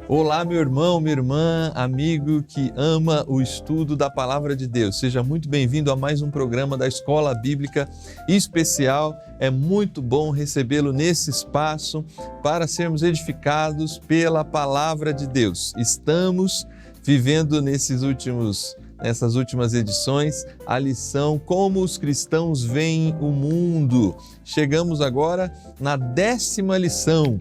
Olá, meu irmão, minha irmã, amigo que ama o estudo da Palavra de Deus. Seja muito bem-vindo a mais um programa da Escola Bíblica Especial. É muito bom recebê-lo nesse espaço para sermos edificados pela Palavra de Deus. Estamos vivendo nessas últimas edições a lição Como os Cristãos Veem o Mundo. Chegamos agora na 10ª lição.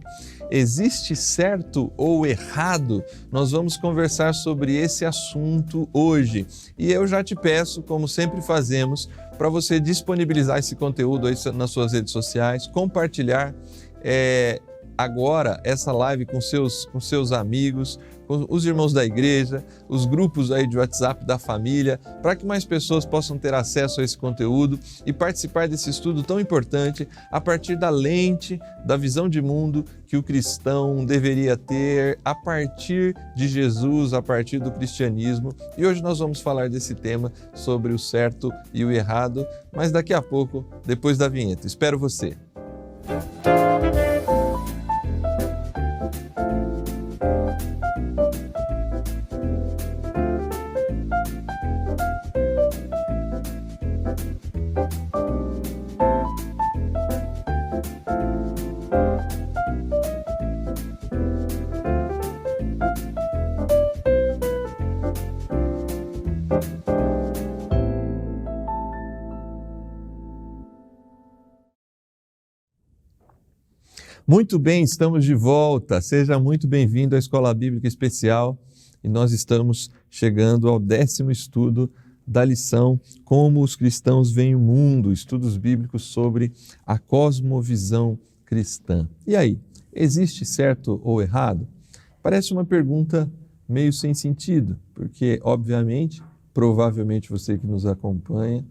Existe certo ou errado? Nós vamos conversar sobre esse assunto hoje. E eu já te peço, como sempre fazemos, para você disponibilizar esse conteúdo aí nas suas redes sociais, compartilhar agora essa live com seus amigos, com os irmãos da igreja, os grupos aí de WhatsApp da família, para que mais pessoas possam ter acesso a esse conteúdo e participar desse estudo tão importante a partir da lente, da visão de mundo que o cristão deveria ter a partir de Jesus, a partir do cristianismo. E hoje nós vamos falar desse tema sobre o certo e o errado, mas daqui a pouco, depois da vinheta. Espero você! Muito bem, estamos de volta. Seja muito bem-vindo à Escola Bíblica Especial e nós estamos chegando ao 10º estudo da lição Como os Cristãos Veem o Mundo, estudos bíblicos sobre a cosmovisão cristã. E aí, existe certo ou errado? Parece uma pergunta meio sem sentido, porque obviamente, provavelmente você que nos acompanha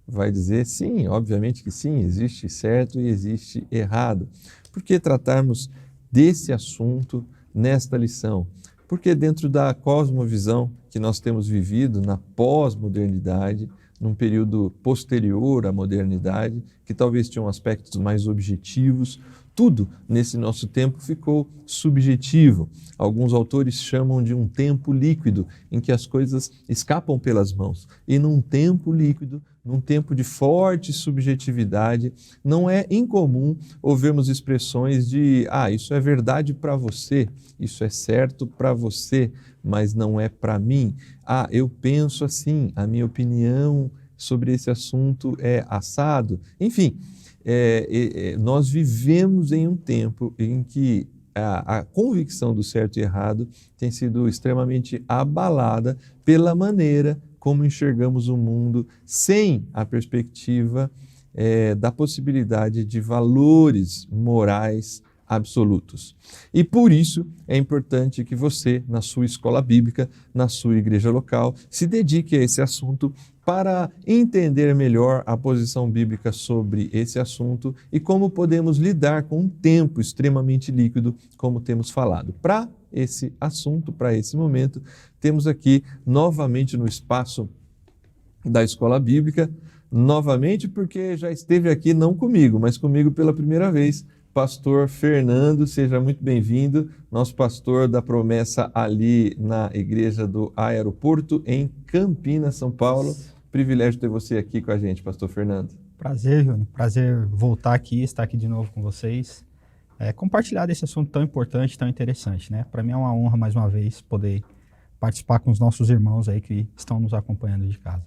vai dizer sim, obviamente que sim, existe certo e existe errado. Por que tratarmos desse assunto nesta lição? Porque dentro da cosmovisão que nós temos vivido na pós-modernidade, num período posterior à modernidade, que talvez tinham aspectos mais objetivos, tudo nesse nosso tempo ficou subjetivo. Alguns autores chamam de um tempo líquido, em que as coisas escapam pelas mãos. E num tempo líquido, num tempo de forte subjetividade, não é incomum ouvirmos expressões de isso é verdade para você, isso é certo para você, mas não é para mim. Eu penso assim, a minha opinião sobre esse assunto é assado. Enfim, nós vivemos em um tempo em que a convicção do certo e errado tem sido extremamente abalada pela maneira como enxergamos o mundo sem a perspectiva da possibilidade de valores morais absolutos. E por isso é importante que você, na sua escola bíblica, na sua igreja local, se dedique a esse assunto para entender melhor a posição bíblica sobre esse assunto e como podemos lidar com um tempo extremamente líquido, como temos falado. Para esse assunto, para esse momento, temos aqui novamente no espaço da Escola Bíblica, novamente porque já esteve aqui não comigo, mas comigo pela primeira vez, pastor Fernando. Seja muito bem-vindo, nosso pastor da promessa ali na igreja do Aeroporto, em Campinas, São Paulo. Privilégio ter você aqui com a gente, pastor Fernando. Prazer, Júnior. Prazer voltar aqui, estar aqui de novo com vocês. Compartilhar desse assunto tão importante, tão interessante, né? Para mim é uma honra, mais uma vez, poder participar com os nossos irmãos aí que estão nos acompanhando de casa.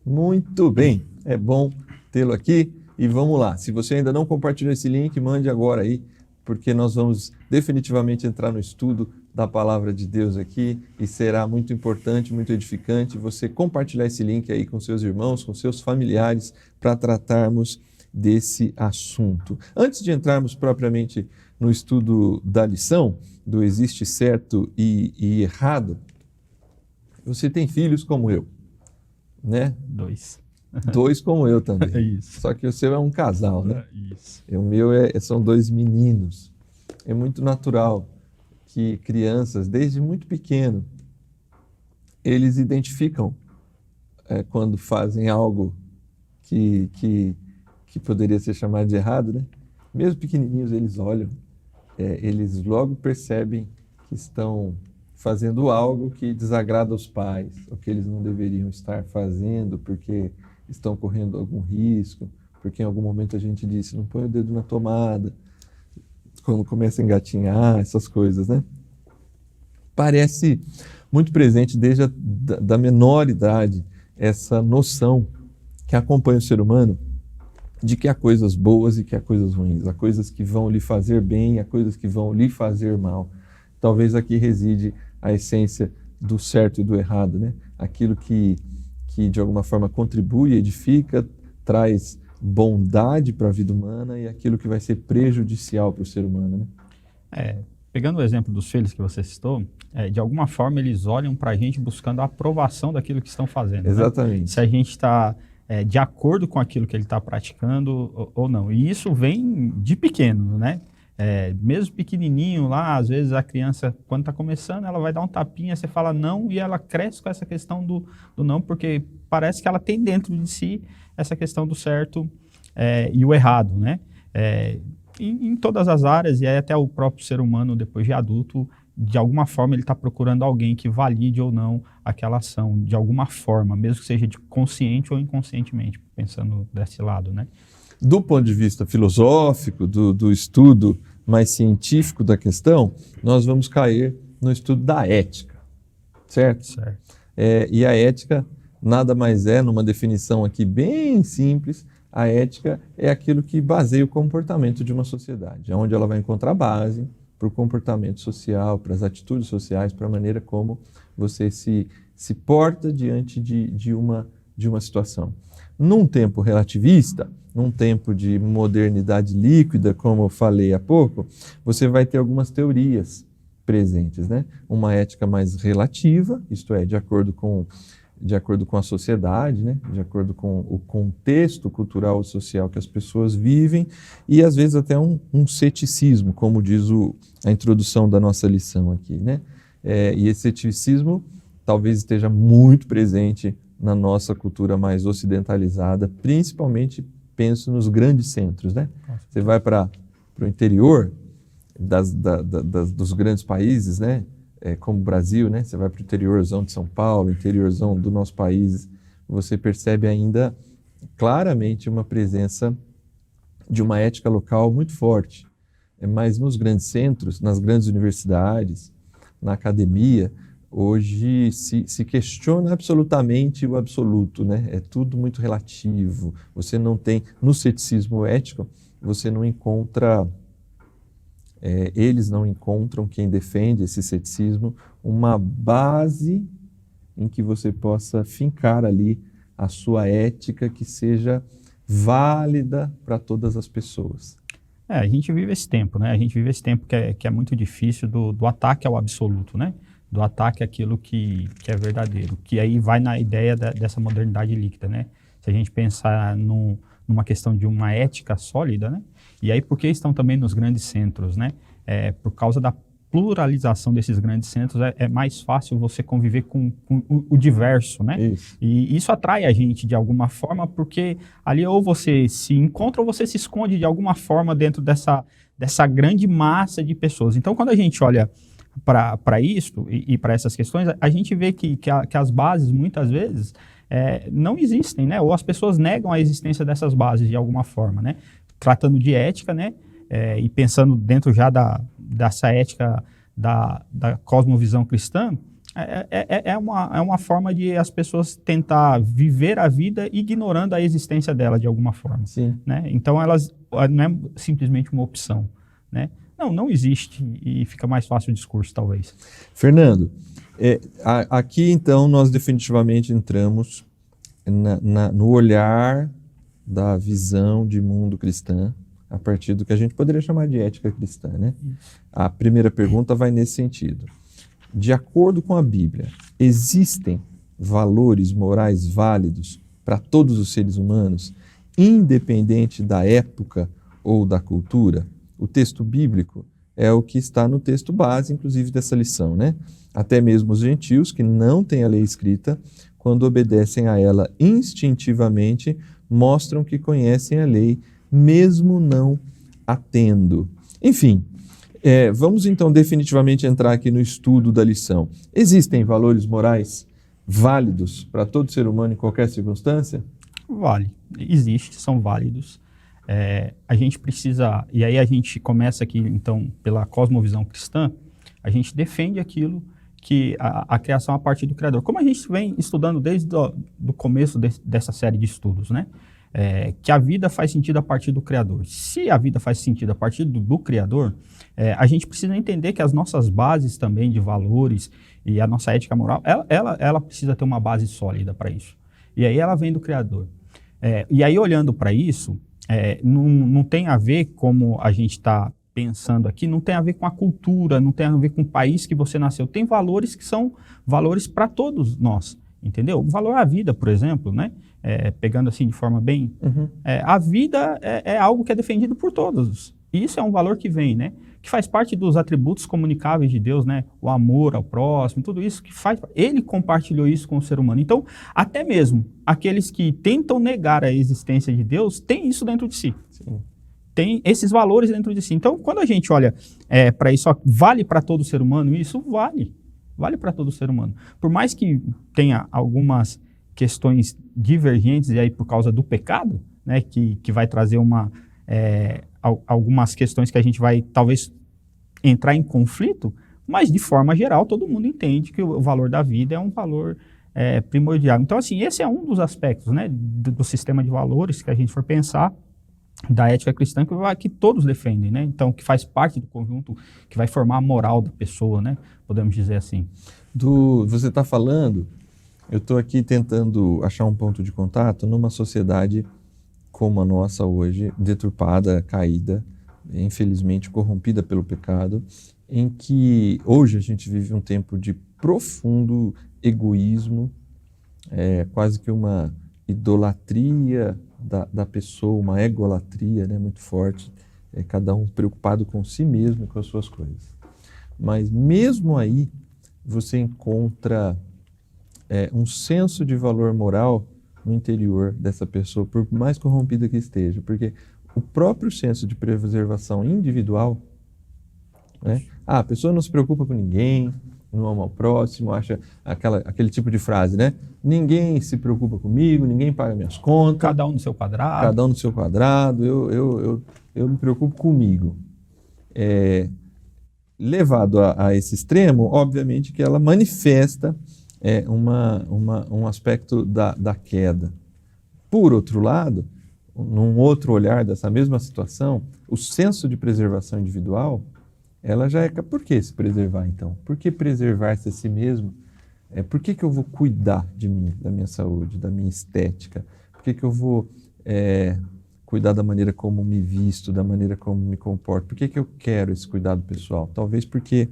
Muito bem, é bom tê-lo aqui. E vamos lá, se você ainda não compartilhou esse link, mande agora aí, porque nós vamos definitivamente entrar no estudo da Palavra de Deus aqui e será muito importante, muito edificante você compartilhar esse link aí com seus irmãos, com seus familiares, para tratarmos desse assunto. Antes de entrarmos propriamente no estudo da lição, do existe certo e errado, você tem filhos como eu, né? Dois como eu também. É isso. Só que o seu é um casal, né? Isso. O meu são 2 meninos. É muito natural que crianças, desde muito pequeno, eles identificam quando fazem algo que poderia ser chamado de errado, né? Mesmo pequenininhos, eles olham, eles logo percebem que estão fazendo algo que desagrada aos pais, ou que eles não deveriam estar fazendo porque estão correndo algum risco, porque em algum momento a gente disse, não põe o dedo na tomada, quando começa a engatinhar, essas coisas, né? Parece muito presente desde da menor idade essa noção que acompanha o ser humano de que há coisas boas e que há coisas ruins, há coisas que vão lhe fazer bem, há coisas que vão lhe fazer mal. Talvez aqui reside a essência do certo e do errado, né? Aquilo que de alguma forma contribui, edifica, traz bondade para a vida humana e aquilo que vai ser prejudicial para o ser humano, né? Pegando o exemplo dos filhos que você citou, de alguma forma eles olham para a gente buscando a aprovação daquilo que estão fazendo. Exatamente. Né? Se a gente está de acordo com aquilo que ele está praticando ou não. E isso vem de pequeno, né? Mesmo pequenininho lá, às vezes a criança, quando está começando, ela vai dar um tapinha, você fala não, e ela cresce com essa questão do não, porque parece que ela tem dentro de si essa questão do certo e o errado, né? Em todas as áreas, e aí até o próprio ser humano, depois de adulto, de alguma forma ele está procurando alguém que valide ou não aquela ação, de alguma forma, mesmo que seja consciente ou inconscientemente, pensando desse lado, né? Do ponto de vista filosófico, do estudo mais científico da questão, nós vamos cair no estudo da ética, certo? Certo. E a ética nada mais é, numa definição aqui bem simples, a ética é aquilo que baseia o comportamento de uma sociedade, onde ela vai encontrar base para o comportamento social, para as atitudes sociais, para a maneira como você se porta diante de uma situação. Num tempo relativista, num tempo de modernidade líquida, como eu falei há pouco, você vai ter algumas teorias presentes, né? Uma ética mais relativa, isto é, de acordo com a sociedade, né? De acordo com o contexto cultural e social que as pessoas vivem, e às vezes até um ceticismo, como diz a introdução da nossa lição aqui, né? E esse ceticismo talvez esteja muito presente na nossa cultura mais ocidentalizada, principalmente, penso nos grandes centros, né? Você vai para o interior dos grandes países, né? Como o Brasil, né? Você vai para o interiorzão de São Paulo, interiorzão do nosso país, você percebe ainda claramente uma presença de uma ética local muito forte. Mas nos grandes centros, nas grandes universidades, na academia, hoje se questiona absolutamente o absoluto, né? É tudo muito relativo. Você não tem, no ceticismo ético, você não encontra... eles não encontram, quem defende esse ceticismo, uma base em que você possa fincar ali a sua ética que seja válida para todas as pessoas. A gente vive esse tempo, né? A gente vive esse tempo que é muito difícil do ataque ao absoluto, né? Do ataque àquilo que é verdadeiro, que aí vai na ideia dessa modernidade líquida, né? Se a gente pensar numa questão de uma ética sólida, né? E aí, por que estão também nos grandes centros, né? Por causa da pluralização desses grandes centros, é mais fácil você conviver com o diverso, né? Isso. E isso atrai a gente de alguma forma, porque ali ou você se encontra ou você se esconde de alguma forma dentro dessa grande massa de pessoas. Então, quando a gente olha para isso e para essas questões, a gente vê que as bases, muitas vezes, não existem, né? Ou as pessoas negam a existência dessas bases de alguma forma, né? Tratando de ética, né? E pensando dentro já dessa ética da cosmovisão cristã, é uma forma de as pessoas tentar viver a vida ignorando a existência dela de alguma forma. Sim. Né? Então, não é simplesmente uma opção, né? Não existe e fica mais fácil o discurso, talvez. Fernando, aqui então nós definitivamente entramos no olhar da visão de mundo cristã, a partir do que a gente poderia chamar de ética cristã, né? A primeira pergunta vai nesse sentido. De acordo com a Bíblia, existem valores morais válidos para todos os seres humanos, independente da época ou da cultura? O texto bíblico é o que está no texto base, inclusive, dessa lição, né? Até mesmo os gentios, que não têm a lei escrita, quando obedecem a ela instintivamente, mostram que conhecem a lei, mesmo não a tendo. Enfim, Vamos então definitivamente entrar aqui no estudo da lição. Existem valores morais válidos para todo ser humano em qualquer circunstância? Vale, existe, são válidos. A gente precisa, e aí a gente começa aqui então pela cosmovisão cristã, a gente defende aquilo que a criação a partir do Criador. Como a gente vem estudando desde do começo dessa série de estudos, né? Que a vida faz sentido a partir do Criador. Se a vida faz sentido a partir do Criador, a gente precisa entender que as nossas bases também de valores e a nossa ética moral, ela precisa ter uma base sólida para isso. E aí ela vem do Criador. E aí olhando para isso, não tem a ver como a gente está pensando aqui, não tem a ver com a cultura, não tem a ver com o país que você nasceu. Tem valores que são valores para todos nós, entendeu? O valor à vida, por exemplo, né? Pegando assim de forma bem... a vida é algo que é defendido por todos. E isso é um valor que vem, né? Que faz parte dos atributos comunicáveis de Deus, né? O amor ao próximo, tudo isso que faz... Ele compartilhou isso com o ser humano. Então, até mesmo aqueles que tentam negar a existência de Deus, têm isso dentro de si. Sim. Tem esses valores dentro de si. Então, quando a gente olha para isso, vale para todo ser humano isso? Vale. Vale para todo ser humano. Por mais que tenha algumas questões divergentes, e aí por causa do pecado, né, que vai trazer algumas questões que a gente vai talvez entrar em conflito, mas de forma geral todo mundo entende que o valor da vida é um valor primordial. Então, assim, esse é um dos aspectos, né, do sistema de valores que a gente for pensar, da ética cristã, que todos defendem, né? Então, que faz parte do conjunto, que vai formar a moral da pessoa, né? Podemos dizer assim. Você está falando, eu estou aqui tentando achar um ponto de contato numa sociedade como a nossa hoje, deturpada, caída, infelizmente corrompida pelo pecado, em que hoje a gente vive um tempo de profundo egoísmo, quase que uma idolatria da pessoa, uma egolatria, né, muito forte, cada um preocupado com si mesmo e com as suas coisas. Mas mesmo aí você encontra um senso de valor moral no interior dessa pessoa, por mais corrompida que esteja, porque o próprio senso de preservação individual, né, a pessoa não se preocupa com ninguém, não ama ao próximo, acha aquele tipo de frase, né? Ninguém se preocupa comigo, ninguém paga minhas contas. Cada um no seu quadrado. Cada um no seu quadrado, eu me preocupo comigo. Levado a esse extremo, obviamente que ela manifesta um aspecto da queda. Por outro lado, num outro olhar dessa mesma situação, o senso de preservação individual, ela já por que se preservar então? Por que preservar-se a si mesmo? Por que eu vou cuidar de mim, da minha saúde, da minha estética? Por que eu vou cuidar da maneira como me visto, da maneira como me comporto? Por que eu quero esse cuidado pessoal? Talvez porque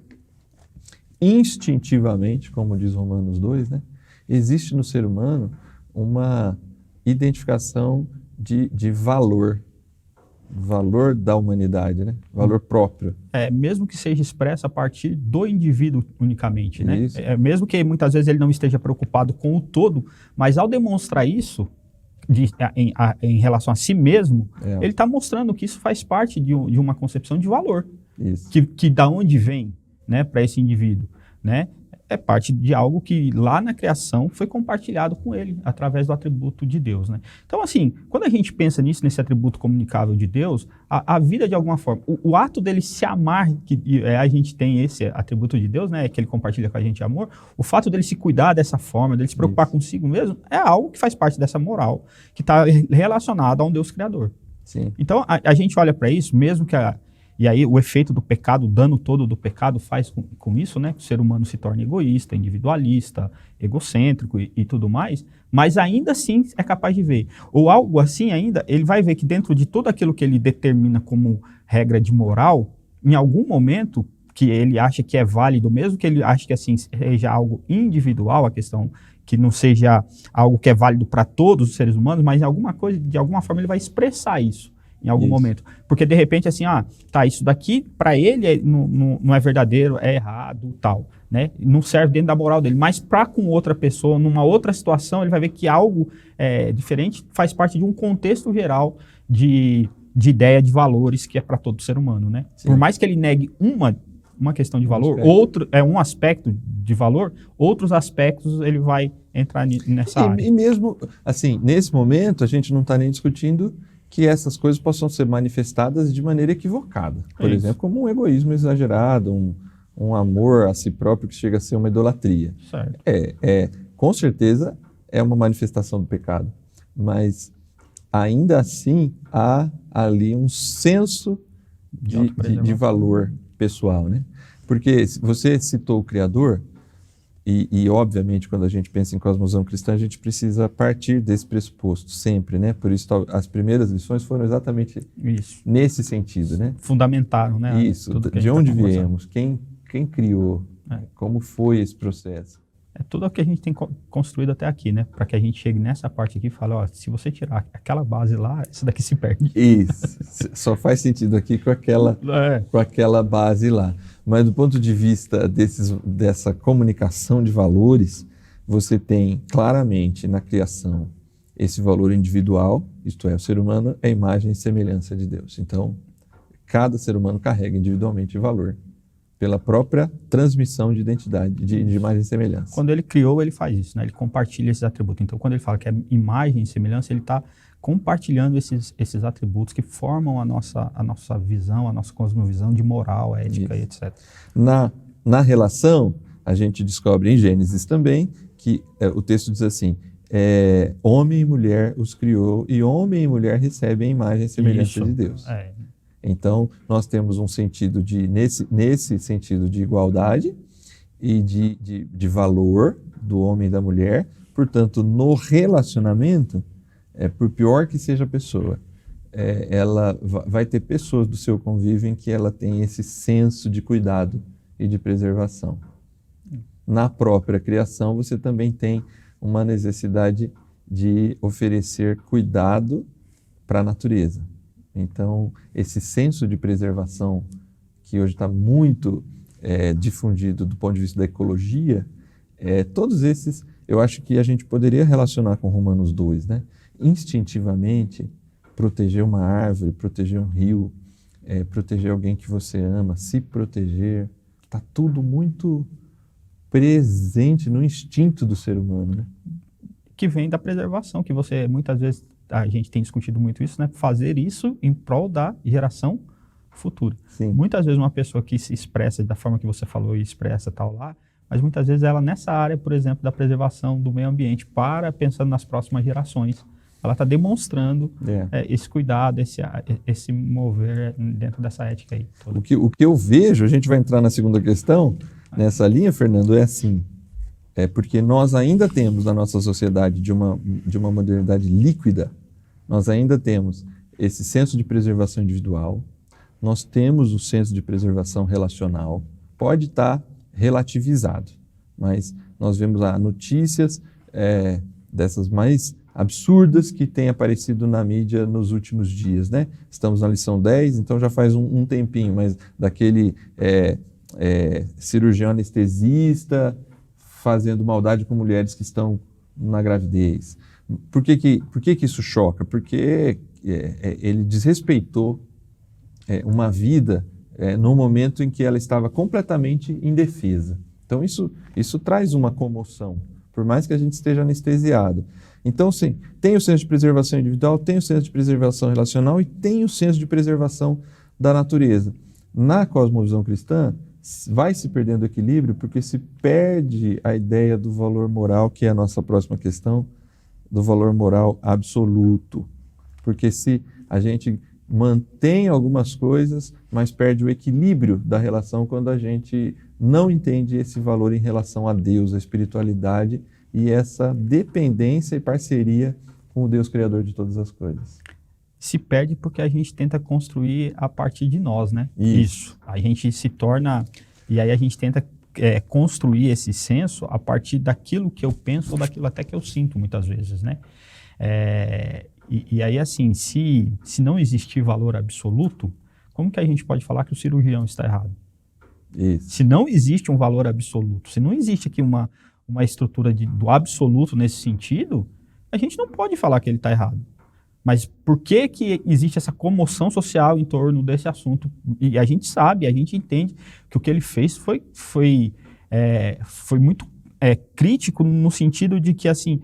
instintivamente, como diz Romanos 2, né, existe no ser humano uma identificação de valor da humanidade, né? Valor próprio. Mesmo que seja expresso a partir do indivíduo unicamente, né? Isso. Mesmo que muitas vezes ele não esteja preocupado com o todo, mas ao demonstrar isso em relação a si mesmo, ele está mostrando que isso faz parte de uma concepção de valor. Isso. Que da onde vem, né, para esse indivíduo, né? É parte de algo que lá na criação foi compartilhado com ele, através do atributo de Deus, né? Então, assim, quando a gente pensa nisso, nesse atributo comunicável de Deus, a vida de alguma forma, o ato dele se amar, que a gente tem esse atributo de Deus, né, que ele compartilha com a gente amor, o fato dele se cuidar dessa forma, dele se preocupar consigo mesmo, é algo que faz parte dessa moral, que está relacionada a um Deus criador. Sim. Então, a gente olha para isso, mesmo que e aí o efeito do pecado, o dano todo do pecado faz com isso, né? Que o ser humano se torna egoísta, individualista, egocêntrico e tudo mais, mas ainda assim é capaz de ver. Ou algo assim ainda, ele vai ver que dentro de tudo aquilo que ele determina como regra de moral, em algum momento que ele acha que é válido, mesmo que ele ache que assim seja algo individual, a questão que não seja algo que é válido para todos os seres humanos, mas em alguma coisa, de alguma forma ele vai expressar isso. Em algum momento. Porque, de repente, assim, isso daqui, para ele, não é verdadeiro, é errado, tal, né? Não serve dentro da moral dele. Mas para com outra pessoa, numa outra situação, ele vai ver que algo diferente faz parte de um contexto geral de de ideia de valores que é para todo ser humano, né? Sim. Por mais que ele negue uma questão de valor, um aspecto de valor, outros aspectos ele vai entrar nessa área. E mesmo, assim, nesse momento, a gente não está nem discutindo que essas coisas possam ser manifestadas de maneira equivocada. Por exemplo, como um egoísmo exagerado, um amor a si próprio que chega a ser uma idolatria. Certo. Com certeza é uma manifestação do pecado, mas ainda assim há ali um senso de valor pessoal, né? Porque você citou o Criador, e obviamente quando a gente pensa em cosmovisão cristã, a gente precisa partir desse pressuposto sempre, né? Por isso as primeiras lições foram exatamente nesse sentido, né? Fundamentaram, né? Isso, de onde viemos, quem criou, como foi esse processo. É tudo o que a gente tem construído até aqui, né? Para que a gente chegue nessa parte aqui e fale, ó, se você tirar aquela base lá, isso daqui se perde. Isso, só faz sentido aqui com aquela base lá. Mas do ponto de vista dessa comunicação de valores, você tem claramente na criação esse valor individual, isto é, o ser humano é a imagem e semelhança de Deus. Então, cada ser humano carrega individualmente valor, pela própria transmissão de identidade, de imagem e semelhança. Quando ele criou, ele faz isso, né? Ele compartilha esses atributos. Então, quando ele fala que é imagem e semelhança, ele está compartilhando esses atributos que formam a nossa visão, a nossa cosmovisão de moral, ética e etc. Na relação, a gente descobre em Gênesis também que o texto diz assim, homem e mulher os criou e homem e mulher recebem a imagem e semelhança de Deus. Então, nós temos um sentido nesse sentido de igualdade e de valor do homem e da mulher. Portanto, no relacionamento, por pior que seja a pessoa, ela vai ter pessoas do seu convívio em que ela tem esse senso de cuidado e de preservação. Na própria criação, você também tem uma necessidade de oferecer cuidado para a natureza. Então, esse senso de preservação, que hoje está muito difundido do ponto de vista da ecologia, todos esses, eu acho que a gente poderia relacionar com Romanos 2, né? Instintivamente, proteger uma árvore, proteger um rio, proteger alguém que você ama, se proteger, está tudo muito presente no instinto do ser humano, né? Que vem da preservação, que você muitas vezes... A gente tem discutido muito isso, né? Fazer isso em prol da geração futura. Sim. Muitas vezes uma pessoa que se expressa da forma que você falou e expressa tal lá, mas muitas vezes ela nessa área, por exemplo, da preservação do meio ambiente, pensando nas próximas gerações, ela está demonstrando esse cuidado, esse mover dentro dessa ética aí. O que eu vejo, a gente vai entrar na segunda questão, nessa linha, Fernando, é assim, porque nós ainda temos na nossa sociedade de uma modernidade líquida, nós ainda temos esse senso de preservação individual, nós temos o senso de preservação relacional, pode estar relativizado, mas nós vemos notícias dessas mais absurdas que têm aparecido na mídia nos últimos dias, né? Estamos na lição 10, então já faz um tempinho, mas daquele cirurgião anestesista fazendo maldade com mulheres que estão na gravidez. Por que isso choca? Porque ele desrespeitou uma vida no momento em que ela estava completamente indefesa. Então isso traz uma comoção, por mais que a gente esteja anestesiado. Então, sim, tem o senso de preservação individual, tem o senso de preservação relacional e tem o senso de preservação da natureza. Na cosmovisão cristã, vai se perdendo o equilíbrio porque se perde a ideia do valor moral, que é a nossa próxima questão, do valor moral absoluto. Porque se a gente mantém algumas coisas, mas perde o equilíbrio da relação quando a gente não entende esse valor em relação a Deus, a espiritualidade e essa dependência e parceria com o Deus Criador de todas as coisas. Se perde porque a gente tenta construir a partir de nós, né? Isso. A gente se torna... E aí a gente tenta construir esse senso a partir daquilo que eu penso ou daquilo até que eu sinto, muitas vezes, né? E aí, assim, se não existir valor absoluto, como que a gente pode falar que o cirurgião está errado? Isso. Se não existe um valor absoluto, se não existe aqui uma estrutura do absoluto nesse sentido, a gente não pode falar que ele está errado. Mas por que que existe essa comoção social em torno desse assunto? E a gente sabe, a gente entende que o que ele fez foi muito crítico no sentido de que, assim,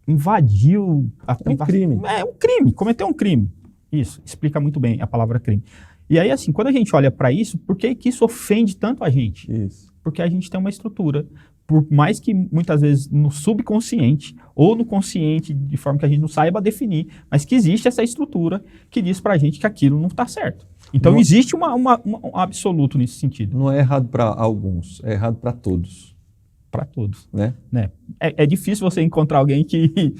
invadiu... um crime. É um crime, cometeu um crime. Isso, explica muito bem a palavra crime. E aí, assim, quando a gente olha para isso, por que que isso ofende tanto a gente? Isso. Porque a gente tem uma estrutura, por mais que muitas vezes no subconsciente ou no consciente, de forma que a gente não saiba definir, mas que existe essa estrutura que diz pra gente que aquilo não está certo. Então existe um absoluto nesse sentido. Não é errado para alguns, é errado para todos. Para todos. Né? É difícil você encontrar alguém que,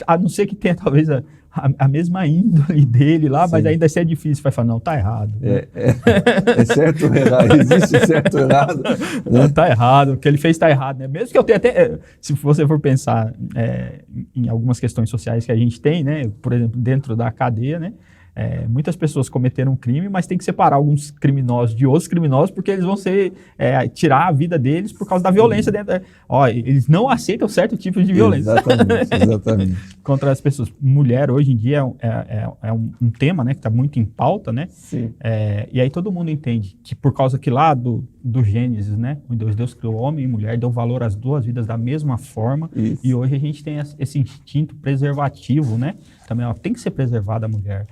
a não ser que tenha talvez a mesma índole dele lá, mas ainda assim é difícil. Vai falar, não, tá errado. Né? É certo ou errado? Existe certo ou errado? Não, tá errado. O que ele fez tá errado. Né? Mesmo que eu tenha até... Se você for pensar em algumas questões sociais que a gente tem, né? Por exemplo, dentro da cadeia, né? Muitas pessoas cometeram um crime, mas tem que separar alguns criminosos de outros criminosos, porque eles vão tirar a vida deles por causa da violência. Eles não aceitam certo tipo de violência. Exatamente. Contra as pessoas. Mulher, hoje em dia, é um tema, né, que está muito em pauta, né? Sim. E aí todo mundo entende que por causa que lá do Gênesis, né, Deus criou homem e mulher, deu valor às duas vidas da mesma forma. Isso. E hoje a gente tem esse instinto preservativo, né? Também tem que ser preservada a mulher.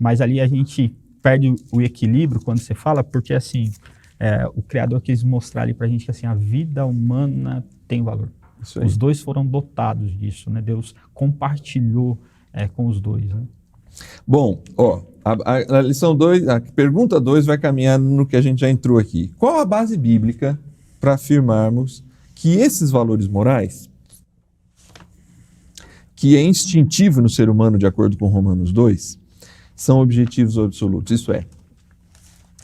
Mas ali a gente perde o equilíbrio quando você fala, porque assim, o Criador quis mostrar ali pra gente que assim, a vida humana tem valor. Os dois foram dotados disso, né? Deus compartilhou com os dois, né? Bom, a lição 2, a pergunta 2 vai caminhar no que a gente já entrou aqui. Qual a base bíblica para afirmarmos que esses valores morais, que é instintivo no ser humano, de acordo com Romanos 2, são objetivos absolutos? Isso é,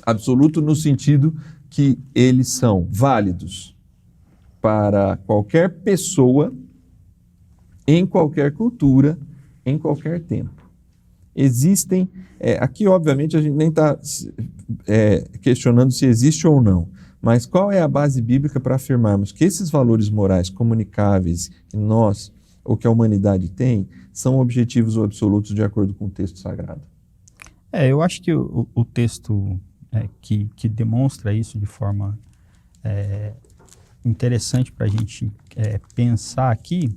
absoluto no sentido que eles são válidos para qualquer pessoa, em qualquer cultura, em qualquer tempo. Existem, aqui obviamente a gente nem está questionando se existe ou não, mas qual é a base bíblica para afirmarmos que esses valores morais comunicáveis que nós, ou que a humanidade tem, são objetivos absolutos de acordo com o texto sagrado? Eu acho que o texto que demonstra isso de forma interessante para a gente pensar aqui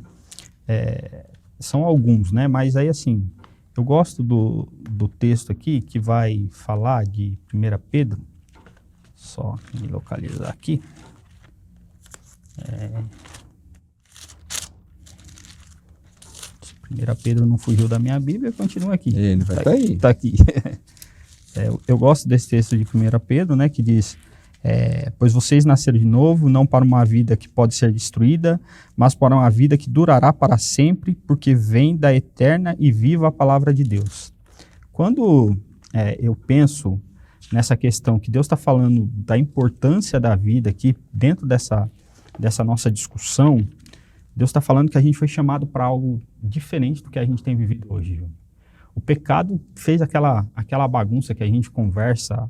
são alguns, né? Mas aí assim, eu gosto do texto aqui que vai falar de 1 Pedro, só me localizar aqui. 1 Pedro não fugiu da minha Bíblia, continua aqui. Ele vai estar aí. Está aqui. Eu gosto desse texto de 1 Pedro, né, que diz, pois vocês nasceram de novo, não para uma vida que pode ser destruída, mas para uma vida que durará para sempre, porque vem da eterna e viva palavra de Deus. Quando eu penso nessa questão que Deus está falando da importância da vida aqui, dentro dessa nossa discussão, Deus está falando que a gente foi chamado para algo diferente do que a gente tem vivido hoje, Júnior. O pecado fez aquela bagunça que a gente conversa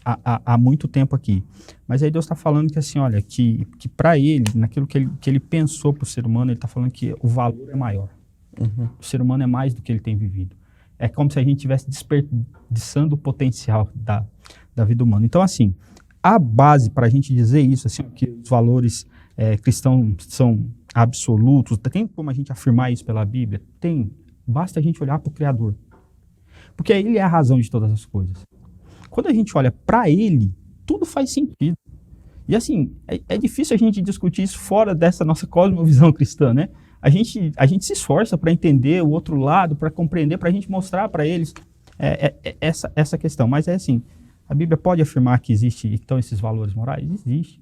há muito tempo aqui. Mas aí Deus está falando que assim, olha, que para ele, naquilo que ele pensou para o ser humano, ele está falando que o valor é maior. Uhum. O ser humano é mais do que ele tem vivido. É como se a gente estivesse desperdiçando o potencial da vida humana. Então, assim, a base para a gente dizer isso, assim, que os valores cristãos são absolutos, tem como a gente afirmar isso pela Bíblia? Tem. Basta a gente olhar para o Criador. Porque ele é a razão de todas as coisas. Quando a gente olha para ele, tudo faz sentido. E assim, é difícil a gente discutir isso fora dessa nossa cosmovisão cristã, né? A gente se esforça para entender o outro lado, para compreender, para a gente mostrar para eles essa questão. Mas é assim, a Bíblia pode afirmar que existe então esses valores morais? Existe.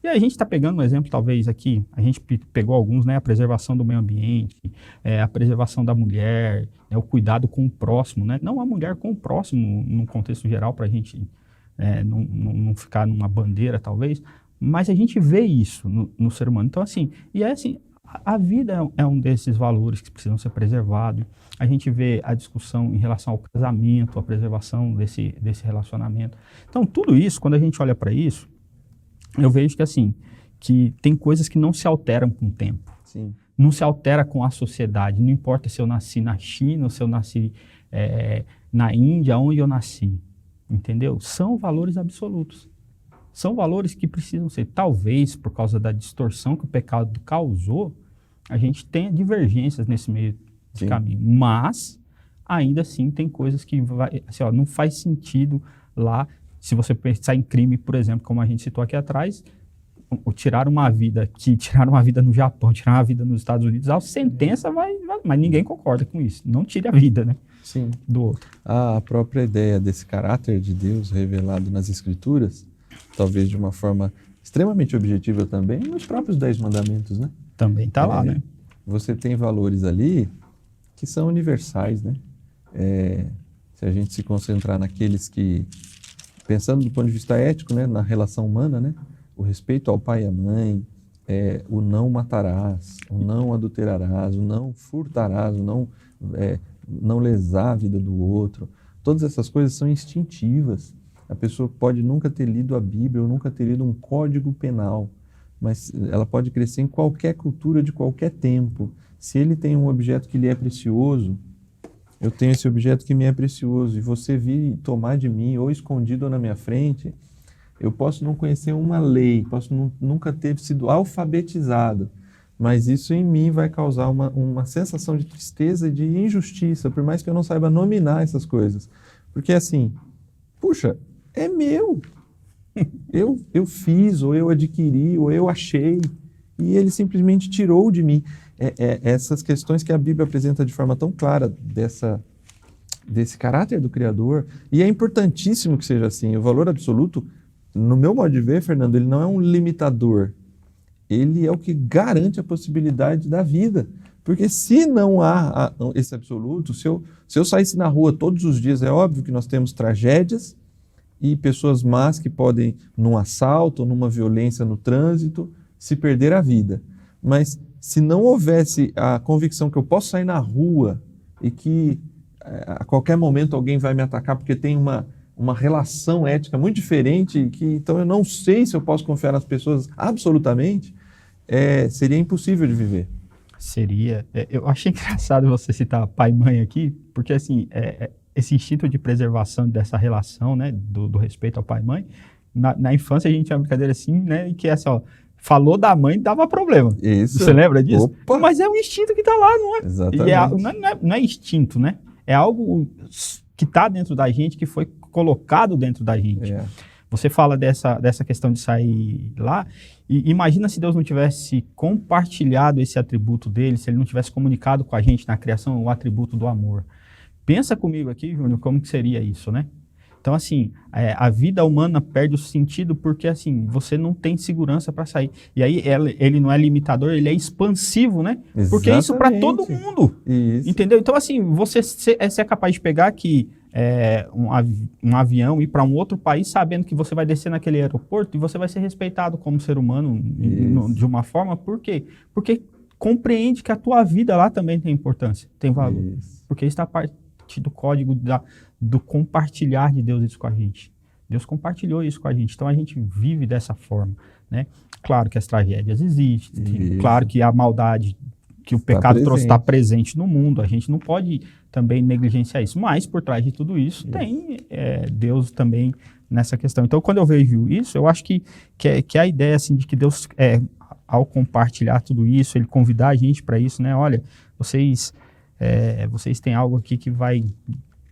E a gente está pegando um exemplo, talvez, aqui, a gente pegou alguns, né? A preservação do meio ambiente, a preservação da mulher, o cuidado com o próximo, né? Não a mulher com o próximo, num contexto geral, para a gente não ficar numa bandeira, talvez, mas a gente vê isso no ser humano. Então, assim, a vida é um desses valores que precisam ser preservados. A gente vê a discussão em relação ao casamento, a preservação desse relacionamento. Então, tudo isso, quando a gente olha para isso, eu vejo que assim, que tem coisas que não se alteram com o tempo. Sim. não se altera com a sociedade. Não importa se eu nasci na China ou se eu nasci na Índia, onde eu nasci. Entendeu? São valores absolutos. São valores que precisam ser. Talvez, por causa da distorção que o pecado causou, a gente tenha divergências nesse meio de caminho. Mas, ainda assim, tem coisas que assim, não faz sentido lá. Se você pensar em crime, por exemplo, como a gente citou aqui atrás, tiraram uma vida aqui, tiraram uma vida no Japão, tiraram uma vida nos Estados Unidos, a sentença mas ninguém concorda com isso. Não tire a vida, né? Sim. Do outro. A própria ideia desse caráter de Deus revelado nas Escrituras, talvez de uma forma extremamente objetiva também, nos próprios 10 mandamentos, né? Também está lá, né? Você tem valores ali que são universais, né? Se a gente se concentrar naqueles que, pensando do ponto de vista ético, né, na relação humana, né? O respeito ao pai e à mãe, o não matarás, o não adulterarás, o não furtarás, o não lesar a vida do outro. Todas essas coisas são instintivas. A pessoa pode nunca ter lido a Bíblia ou nunca ter lido um código penal, mas ela pode crescer em qualquer cultura de qualquer tempo. Se ele tem um objeto que lhe é precioso, eu tenho esse objeto que me é precioso, e você vir tomar de mim, ou escondido ou na minha frente, eu posso não conhecer uma lei, posso nunca ter sido alfabetizado, mas isso em mim vai causar uma sensação de tristeza e de injustiça, por mais que eu não saiba nominar essas coisas. Porque assim, puxa, é meu. Eu fiz, ou eu adquiri, ou eu achei, e ele simplesmente tirou de mim. Essas questões que a Bíblia apresenta de forma tão clara desse caráter do Criador, e é importantíssimo que seja assim. O valor absoluto, no meu modo de ver, Fernando, ele não é um limitador. Ele é o que garante a possibilidade da vida. Porque se não há esse absoluto, se eu saísse na rua todos os dias, é óbvio que nós temos tragédias e pessoas más que podem, num assalto ou numa violência no trânsito, se perder a vida. Mas se não houvesse a convicção que eu posso sair na rua e que a qualquer momento alguém vai me atacar porque tem uma relação ética muito diferente, então eu não sei se eu posso confiar nas pessoas absolutamente, seria impossível de viver. Seria. Eu achei engraçado você citar pai e mãe aqui, porque assim, esse instinto de preservação dessa relação, né, do respeito ao pai e mãe, na infância a gente tinha uma brincadeira assim, né, que é assim, falou da mãe, dava problema. Isso. Você lembra disso? Opa. Mas é um instinto que está lá, não é? Exatamente. Não é instinto, né? É algo que está dentro da gente, que foi colocado dentro da gente. Você fala dessa questão de sair lá, e imagina se Deus não tivesse compartilhado esse atributo dele, se ele não tivesse comunicado com a gente na criação o atributo do amor. Pensa comigo aqui, Júnior, como que seria isso, né? Então, assim, a vida humana perde o sentido porque, assim, você não tem segurança para sair. E aí, ele não é limitador, ele é expansivo, né? Exatamente. Porque é isso para todo mundo. Isso. Entendeu? Então, assim, você é capaz de pegar aqui um avião e ir para um outro país sabendo que você vai descer naquele aeroporto e você vai ser respeitado como ser humano de uma forma. Por quê? Porque compreende que a tua vida lá também tem importância, tem valor. Isso. Porque está parte do código do compartilhar de Deus isso com a gente. Deus compartilhou isso com a gente, então a gente vive dessa forma, né? Claro que as tragédias existem, Isso. Claro que a maldade que o pecado trouxe está presente no mundo, a gente não pode também negligenciar isso, mas por trás de tudo isso tem Deus também nessa questão. Então, quando eu vejo isso, eu acho que a ideia assim, de que Deus, ao compartilhar tudo isso, ele convidar a gente para isso, né? Olha, vocês têm algo aqui que vai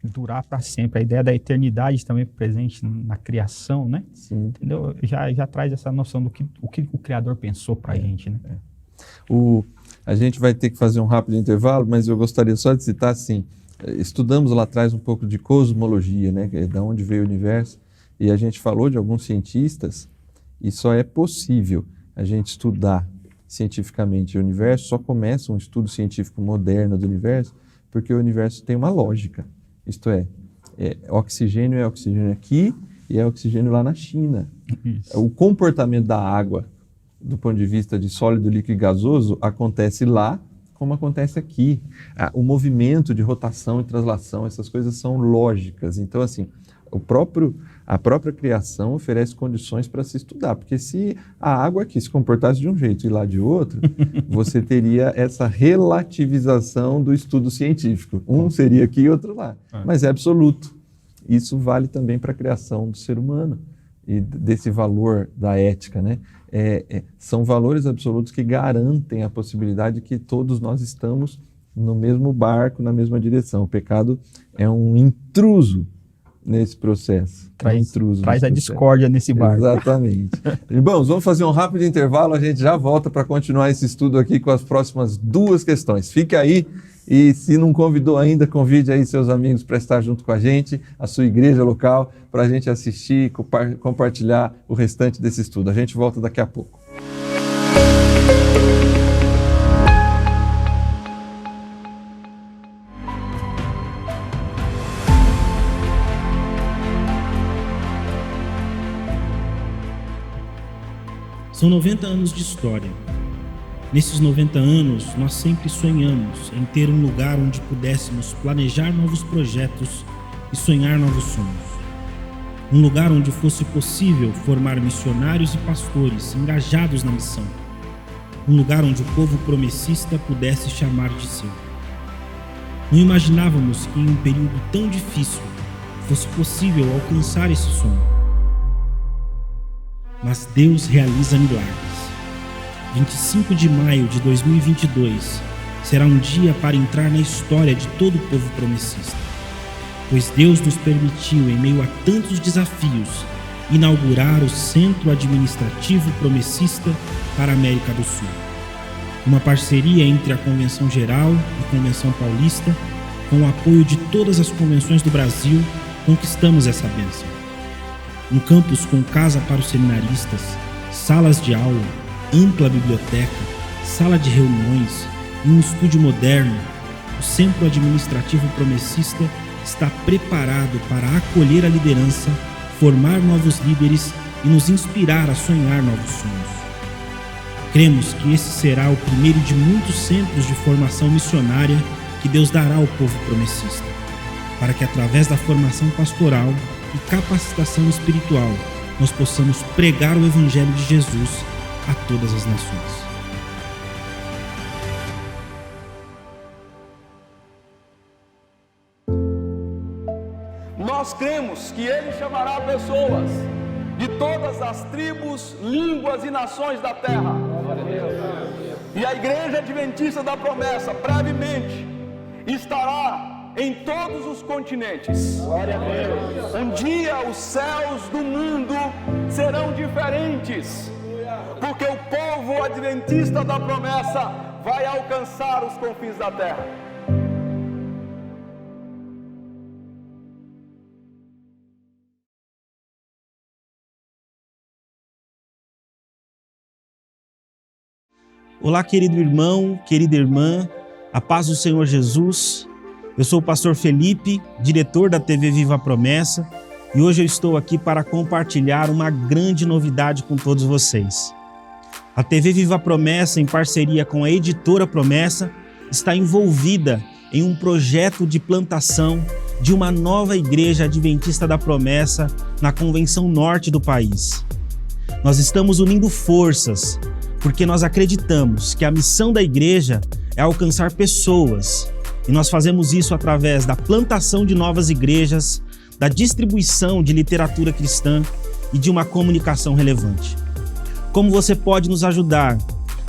durar para sempre. A ideia da eternidade também presente na criação, né? Sim. Entendeu? Já traz essa noção do que o Criador pensou para a gente, né? A gente vai ter que fazer um rápido intervalo, mas eu gostaria só de citar, assim, estudamos lá atrás um pouco de cosmologia, né? De onde veio o universo, e a gente falou de alguns cientistas, e só é possível a gente estudar cientificamente o universo, só começa um estudo científico moderno do universo, porque o universo tem uma lógica. Isto oxigênio é oxigênio aqui e é oxigênio lá na China. Isso. O comportamento da água, do ponto de vista de sólido, líquido e gasoso, acontece lá como acontece aqui. O movimento de rotação e translação, essas coisas são lógicas. Então, assim, A própria criação oferece condições para se estudar, porque se a água aqui se comportasse de um jeito e lá de outro, você teria essa relativização do estudo científico. Um seria aqui e outro lá, mas é absoluto. Isso vale também para a criação do ser humano e desse valor da ética, né? São valores absolutos que garantem a possibilidade de que todos nós estamos no mesmo barco, na mesma direção. O pecado é um intruso nesse processo. Traz a discórdia nesse barco. Exatamente. Irmãos, vamos fazer um rápido intervalo, a gente já volta para continuar esse estudo aqui com as próximas 2 questões. Fique aí e se não convidou ainda, convide aí seus amigos para estar junto com a gente, a sua igreja local, para a gente assistir e compartilhar o restante desse estudo. A gente volta daqui a pouco. São 90 anos de história. Nesses 90 anos, nós sempre sonhamos em ter um lugar onde pudéssemos planejar novos projetos e sonhar novos sonhos. Um lugar onde fosse possível formar missionários e pastores engajados na missão. Um lugar onde o povo promessista pudesse chamar de seu. Não imaginávamos que em um período tão difícil fosse possível alcançar esse sonho. Mas Deus realiza milagres. 25 de maio de 2022 será um dia para entrar na história de todo o povo promessista, pois Deus nos permitiu, em meio a tantos desafios, inaugurar o Centro Administrativo Promessista para a América do Sul. Uma parceria entre a Convenção Geral e Convenção Paulista, com o apoio de todas as convenções do Brasil, conquistamos essa bênção. Um campus com casa para os seminaristas, salas de aula, ampla biblioteca, sala de reuniões e um estúdio moderno, o Centro Administrativo Promessista está preparado para acolher a liderança, formar novos líderes e nos inspirar a sonhar novos sonhos. Cremos que esse será o primeiro de muitos centros de formação missionária que Deus dará ao povo promessista, para que através da formação pastoral e capacitação espiritual nós possamos pregar o Evangelho de Jesus a todas as nações. Nós cremos que Ele chamará pessoas de todas as tribos, línguas e nações da terra. E a Igreja Adventista da Promessa, brevemente, estará em todos os continentes. Um dia os céus do mundo serão diferentes, porque o povo adventista da promessa vai alcançar os confins da terra. Olá, querido irmão, querida irmã, a paz do Senhor Jesus. Eu sou o pastor Felipe, diretor da TV Viva a Promessa, e hoje eu estou aqui para compartilhar uma grande novidade com todos vocês. A TV Viva a Promessa, em parceria com a Editora Promessa, está envolvida em um projeto de plantação de uma nova igreja adventista da Promessa na Convenção Norte do país. Nós estamos unindo forças, porque nós acreditamos que a missão da igreja é alcançar pessoas, e nós fazemos isso através da plantação de novas igrejas, da distribuição de literatura cristã e de uma comunicação relevante. Como você pode nos ajudar?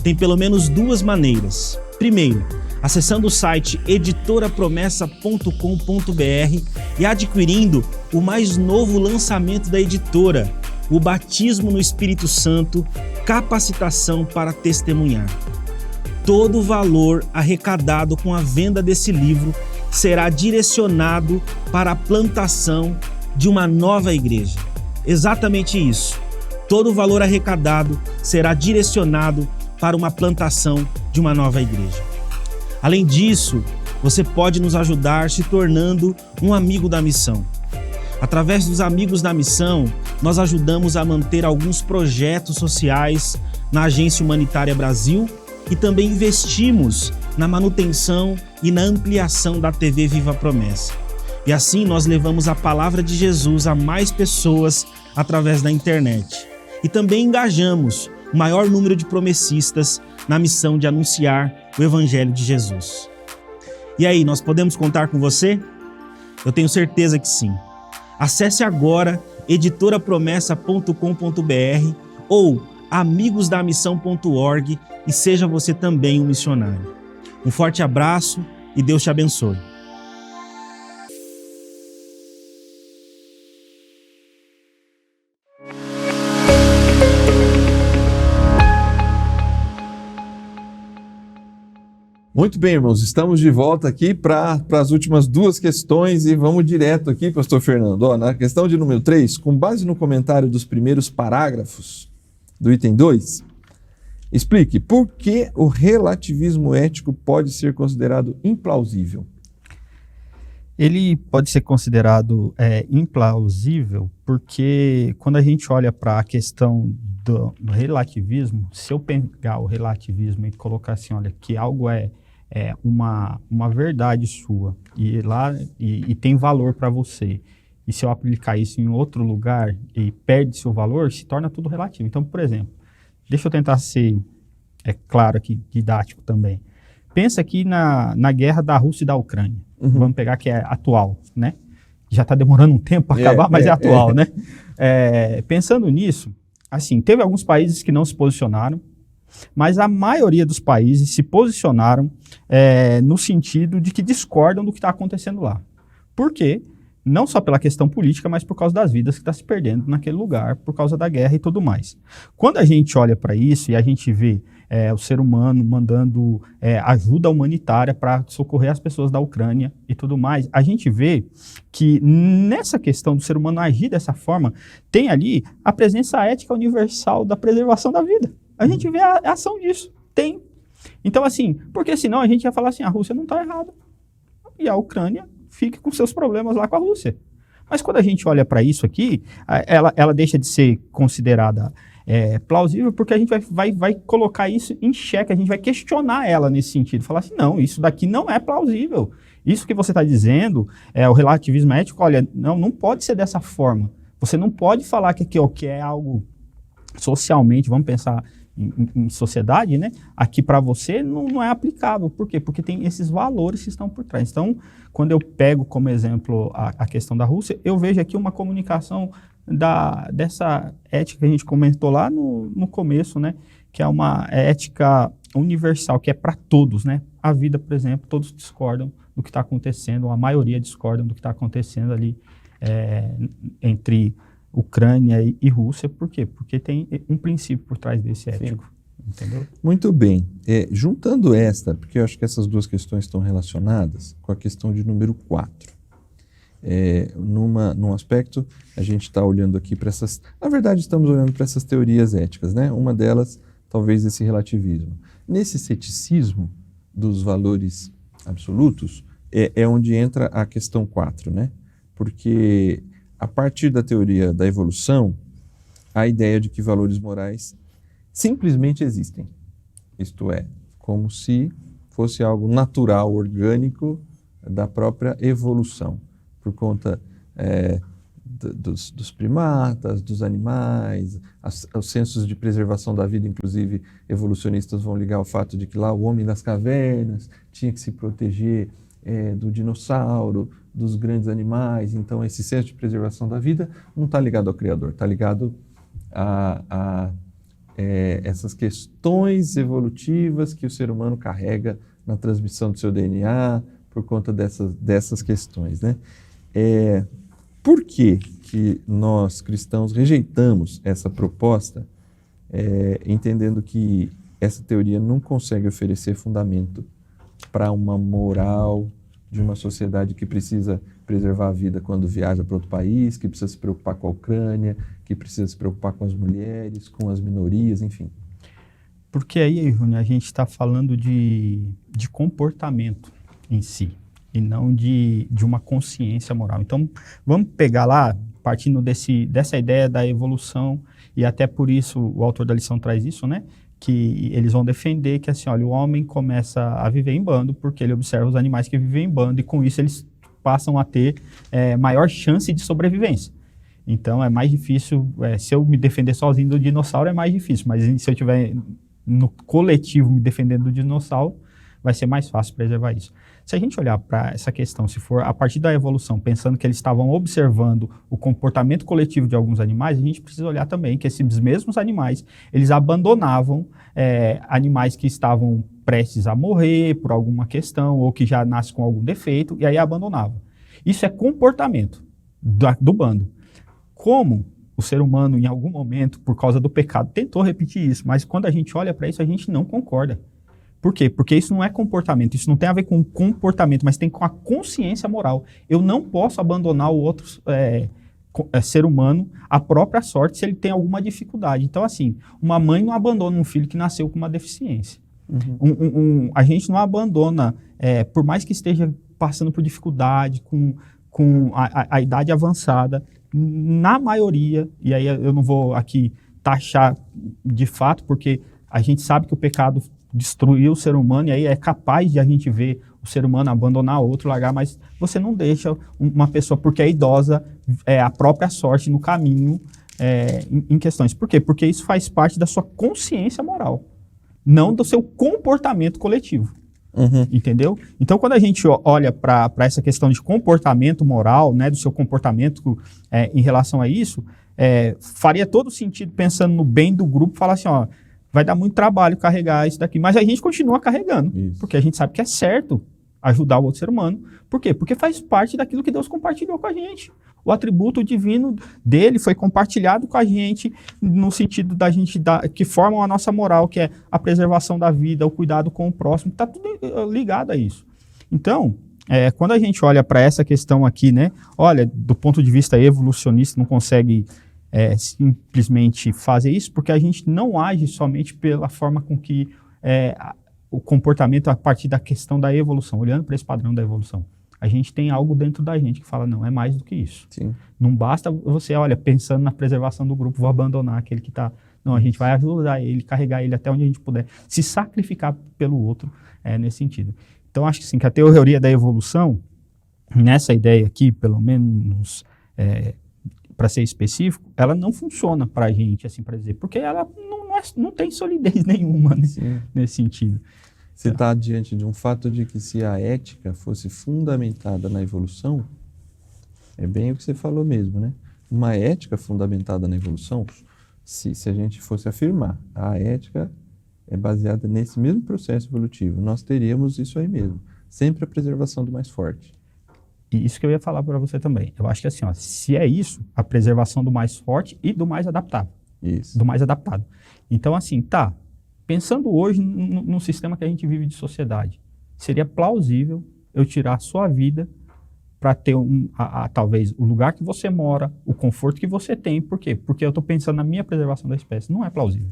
Tem pelo menos 2 maneiras. Primeiro, acessando o site editorapromessa.com.br e adquirindo o mais novo lançamento da editora, o Batismo no Espírito Santo, capacitação para testemunhar. Todo o valor arrecadado com a venda desse livro será direcionado para a plantação de uma nova igreja. Exatamente isso. Todo o valor arrecadado será direcionado para uma plantação de uma nova igreja. Além disso, você pode nos ajudar se tornando um amigo da missão. Através dos Amigos da Missão, nós ajudamos a manter alguns projetos sociais na Agência Humanitária Brasil e também investimos na manutenção e na ampliação da TV Viva a Promessa. E assim nós levamos a palavra de Jesus a mais pessoas através da internet. E também engajamos o maior número de promessistas na missão de anunciar o Evangelho de Jesus. E aí, nós podemos contar com você? Eu tenho certeza que sim. Acesse agora editorapromessa.com.br ou amigosdamissão.org e seja você também um missionário. Um forte abraço e Deus te abençoe. Muito bem, irmãos, estamos de volta aqui para as últimas duas questões e vamos direto aqui, pastor Fernando. Ó, na questão de número 3, com base no comentário dos primeiros parágrafos do item 2, explique por que o relativismo ético pode ser considerado implausível. Ele pode ser considerado implausível porque quando a gente olha para a questão do relativismo, se eu pegar o relativismo e colocar assim, olha, que algo é uma verdade sua e tem valor para você, e se eu aplicar isso em outro lugar e perde seu valor, se torna tudo relativo. Então, por exemplo, deixa eu tentar ser claro aqui, didático também. Pensa aqui na guerra da Rússia e da Ucrânia. Uhum. Vamos pegar que é atual, né? Já está demorando um tempo para acabar, mas é atual, né? Pensando nisso, assim, teve alguns países que não se posicionaram, mas a maioria dos países se posicionaram no sentido de que discordam do que está acontecendo lá. Por quê? Não só pela questão política, mas por causa das vidas que está se perdendo naquele lugar, por causa da guerra e tudo mais. Quando a gente olha para isso e a gente vê o ser humano mandando ajuda humanitária para socorrer as pessoas da Ucrânia e tudo mais, a gente vê que nessa questão do ser humano agir dessa forma, tem ali a presença ética universal da preservação da vida. A gente vê a ação disso, tem. Então assim, porque senão a gente ia falar assim, a Rússia não está errada e a Ucrânia fica com seus problemas lá com a Rússia. Mas quando a gente olha para isso aqui, ela deixa de ser considerada plausível porque a gente vai colocar isso em xeque, a gente vai questionar ela nesse sentido, falar assim, não, isso daqui não é plausível. Isso que você está dizendo, o relativismo ético, olha, não pode ser dessa forma. Você não pode falar que é algo socialmente, vamos pensar em sociedade, né? Aqui para você não é aplicável. Por quê? Porque tem esses valores que estão por trás. Então, quando eu pego como exemplo a questão da Rússia, eu vejo aqui uma comunicação dessa ética que a gente comentou lá no começo, né? Que é uma ética universal, que é para todos, né? A vida, por exemplo, todos discordam do que está acontecendo, ou a maioria discordam do que está acontecendo ali entre Ucrânia e Rússia. Por quê? Porque tem um princípio por trás desse ético. Sim. Entendeu? Muito bem. Juntando porque eu acho que essas duas questões estão relacionadas com a questão de número 4. Num aspecto, a gente está olhando aqui para essas... Na verdade, estamos olhando para essas teorias éticas, né? Uma delas, talvez, esse relativismo. Nesse ceticismo dos valores absolutos, é onde entra a questão 4, né? Porque a partir da teoria da evolução, a ideia de que valores morais simplesmente existem. Isto é, como se fosse algo natural, orgânico da própria evolução, por conta dos primatas, dos animais, os sensos de preservação da vida, inclusive evolucionistas vão ligar ao fato de que lá o homem das cavernas tinha que se proteger do dinossauro, dos grandes animais. Então esse senso de preservação da vida não está ligado ao Criador, está ligado a essas questões evolutivas que o ser humano carrega na transmissão do seu DNA por conta dessas questões, né? Por que nós cristãos rejeitamos essa proposta, entendendo que essa teoria não consegue oferecer fundamento para uma moral de uma sociedade que precisa preservar a vida quando viaja para outro país, que precisa se preocupar com a Ucrânia, que precisa se preocupar com as mulheres, com as minorias, enfim? Porque aí, Júnior, a gente está falando de comportamento em si, e não de uma consciência moral. Então, vamos pegar lá, partindo dessa ideia da evolução, e até por isso o autor da lição traz isso, né? Que eles vão defender que assim, olha, o homem começa a viver em bando porque ele observa os animais que vivem em bando e com isso eles passam a ter maior chance de sobrevivência. Então é mais difícil, se eu me defender sozinho do dinossauro é mais difícil, mas se eu estiver no coletivo me defendendo do dinossauro, vai ser mais fácil preservar isso. Se a gente olhar para essa questão, se for a partir da evolução, pensando que eles estavam observando o comportamento coletivo de alguns animais, a gente precisa olhar também que esses mesmos animais, eles abandonavam animais que estavam prestes a morrer por alguma questão, ou que já nascem com algum defeito, e aí abandonavam. Isso é comportamento do bando. Como o ser humano, em algum momento, por causa do pecado, tentou repetir isso, mas quando a gente olha para isso, a gente não concorda. Por quê? Porque isso não é comportamento, isso não tem a ver com comportamento, mas tem com a consciência moral. Eu não posso abandonar o outro ser humano à própria sorte se ele tem alguma dificuldade. Então, assim, uma mãe não abandona um filho que nasceu com uma deficiência. Uhum. A gente não abandona, por mais que esteja passando por dificuldade, com a idade avançada, na maioria, e aí eu não vou aqui taxar de fato, porque a gente sabe que o pecado destruiu o ser humano, e aí é capaz de a gente ver o ser humano abandonar outro, largar, mas você não deixa uma pessoa, porque é idosa, a própria sorte no caminho em questões. Por quê? Porque isso faz parte da sua consciência moral, não do seu comportamento coletivo. Uhum. Entendeu? Então, quando a gente olha para essa questão de comportamento moral, né, do seu comportamento em relação a isso, faria todo sentido, pensando no bem do grupo, falar assim, ó, vai dar muito trabalho carregar isso daqui, mas a gente continua carregando, porque a gente sabe que é certo ajudar o outro ser humano. Por quê? Porque faz parte daquilo que Deus compartilhou com a gente. O atributo divino dele foi compartilhado com a gente no sentido da gente que formam a nossa moral, que é a preservação da vida, o cuidado com o próximo, está tudo ligado a isso. Então, quando a gente olha para essa questão aqui, né, olha, do ponto de vista evolucionista, não consegue simplesmente fazer isso, porque a gente não age somente pela forma com que o comportamento a partir da questão da evolução, olhando para esse padrão da evolução. A gente tem algo dentro da gente que fala, não, é mais do que isso. Sim. Não basta você, olha, pensando na preservação do grupo, vou abandonar aquele que está... Não, a gente vai ajudar ele, carregar ele até onde a gente puder, se sacrificar pelo outro nesse sentido. Então, acho que sim, que a teoria da evolução, nessa ideia aqui, pelo menos, para ser específico, ela não funciona para a gente, assim, para dizer, porque ela não tem solidez nenhuma nesse sentido. Você está diante de um fato de que se a ética fosse fundamentada na evolução, é bem o que você falou mesmo, né? Uma ética fundamentada na evolução, se a gente fosse afirmar, a ética é baseada nesse mesmo processo evolutivo, nós teríamos isso aí mesmo, sempre a preservação do mais forte. E isso que eu ia falar para você também. Eu acho que assim, ó, se é isso, a preservação do mais forte e do mais adaptável. Isso. Do mais adaptado. Então, assim, pensando hoje no sistema que a gente vive de sociedade, seria plausível eu tirar a sua vida para ter talvez o lugar que você mora, o conforto que você tem. Por quê? Porque eu estou pensando na minha preservação da espécie. Não é plausível.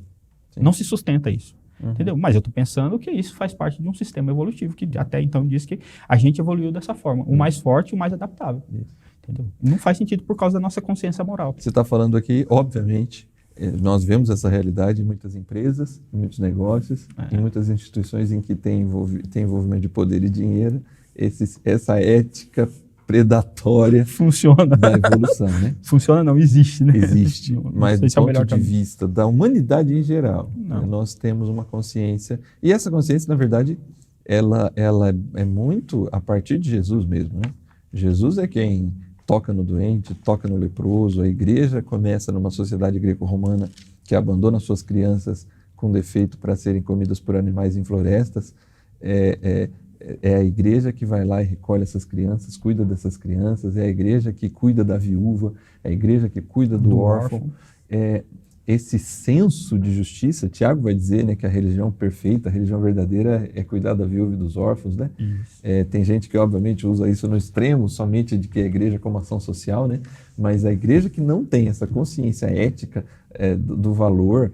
Sim. Não se sustenta isso. Uhum. Entendeu? Mas eu estou pensando que isso faz parte de um sistema evolutivo que até então diz que a gente evoluiu dessa forma. O mais forte e o mais adaptável. Isso. Entendeu? Não faz sentido por causa da nossa consciência moral. Você está falando aqui, obviamente, nós vemos essa realidade em muitas empresas, em muitos negócios, em muitas instituições em que tem envolvimento de poder e dinheiro, essa ética predatória funciona da evolução, né? Funciona não, existe, né? Existe, mas do ponto de vista da humanidade em geral, nós temos uma consciência, e essa consciência, na verdade, ela é muito a partir de Jesus mesmo, né? Jesus é quem toca no doente, toca no leproso. A igreja começa numa sociedade greco-romana que abandona suas crianças com defeito para serem comidas por animais em florestas. É a igreja que vai lá e recolhe essas crianças, cuida dessas crianças, é a igreja que cuida da viúva, é a igreja que cuida do órfão. Esse senso de justiça, Tiago vai dizer, né, que a religião perfeita, a religião verdadeira é cuidar da viúva e dos órfãos, né? Tem gente que obviamente usa isso no extremo, somente de que a igreja como ação social, né? Mas a igreja que não tem essa consciência ética do valor,